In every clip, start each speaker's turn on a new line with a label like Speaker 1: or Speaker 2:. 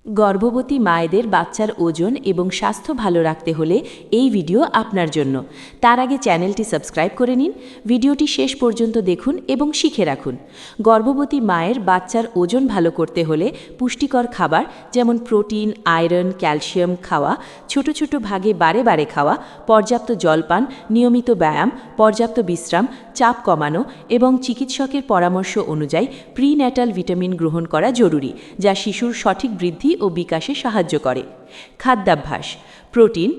Speaker 1: গর্ভবতী মায়েদের বাচ্চার ওজন এবং স্বাস্থ্য ভালো রাখতে হলে এই ভিডিও আপনার জন্য। তার আগে চ্যানেলটি সাবস্ক্রাইব করে নিন, ভিডিওটি শেষ পর্যন্ত দেখুন এবং শিখে রাখুন। গর্ভবতী মায়ের বাচ্চার ওজন ভালো করতে হলে পুষ্টিকর খাবার যেমন প্রোটিন, আয়রন, ক্যালসিয়াম খাওয়া, ছোট ছোট ভাগে বারে বারে খাওয়া, পর্যাপ্ত জলপান, নিয়মিত ব্যায়াম, পর্যাপ্ত বিশ্রাম, চাপ কমানো এবং চিকিৎসকের পরামর্শ অনুযায়ী প্রিন্যাটাল ভিটামিন গ্রহণ করা জরুরি, যা শিশুর সঠিক বৃদ্ধি ও বিকাশে সাহায্য করে। খাদ্যাভ্যাস: প্রোটিন,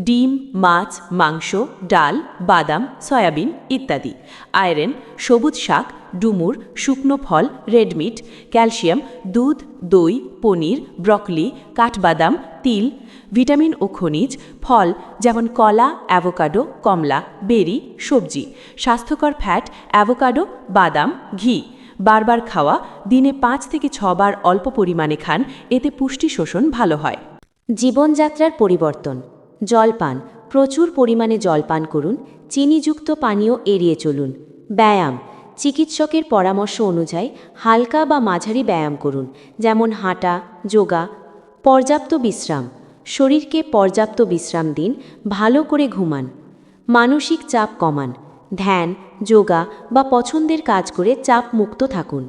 Speaker 1: ডিম, মাছ, মাংস, ডাল, বাদাম, সয়াবিন ইত্যাদি। আয়রন, সবুজ শাক, ডুমুর, শুকনো ফল, রেড মিট। ক্যালসিয়াম, দুধ, দই, পনির, ব্রকলি, কাঠবাদাম, তিল। ভিটামিন ও খনিজ, ফল যেমন কলা, অ্যাভোকাডো, কমলা, বেরি, সবজি। স্বাস্থ্যকর ফ্যাট, অ্যাভোকাডো, বাদাম, ঘি। বারবার খাওয়া, দিনে 5 থেকে 6 বার অল্প পরিমাণে খান, এতে পুষ্টি শোষণ ভালো হয়।
Speaker 2: জীবনযাত্রার পরিবর্তন: জলপান, প্রচুর পরিমাণে জলপান করুন, চিনিযুক্ত পানীয় এড়িয়ে চলুন। ব্যায়াম, চিকিৎসকের পরামর্শ অনুযায়ী হালকা বা মাঝারি ব্যায়াম করুন, যেমন হাঁটা, যোগা। পর্যাপ্ত বিশ্রাম, শরীরকে পর্যাপ্ত বিশ্রাম দিন, ভালো করে ঘুমান। মানসিক চাপ কমান, ধ্যান, যোগা বা পছন্দের কাজ করে চাপ মুক্ত থাকুন।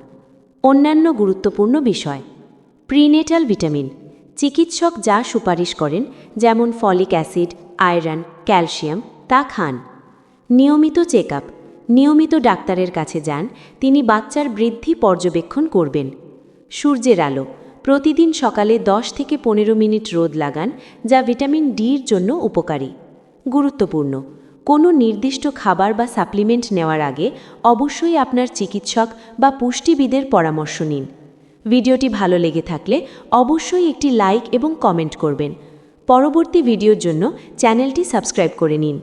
Speaker 2: অন্যান্য গুরুত্বপূর্ণ বিষয়: প্রিনেটাল ভিটামিন, চিকিৎসক যা সুপারিশ করেন যেমন ফলিক অ্যাসিড, আয়রন, ক্যালসিয়াম তা খান। নিয়মিত চেকআপ, নিয়মিত ডাক্তারের কাছে যান, তিনি বাচ্চার বৃদ্ধি পর্যবেক্ষণ করবেন। সূর্যের আলো, প্রতিদিন সকালে 10 থেকে 15 মিনিট রোদ লাগান, যা ভিটামিন ডির জন্য উপকারী। গুরুত্বপূর্ণ: কোনো নির্দিষ্ট খাবার বা সাপ্লিমেন্ট নেওয়ার আগে অবশ্যই আপনার চিকিৎসক বা পুষ্টিবিদের পরামর্শ নিন। ভিডিওটি ভালো লেগে থাকলে অবশ্যই একটি লাইক এবং কমেন্ট করবেন। পরবর্তী ভিডিওর জন্য চ্যানেলটি সাবস্ক্রাইব করে নিন।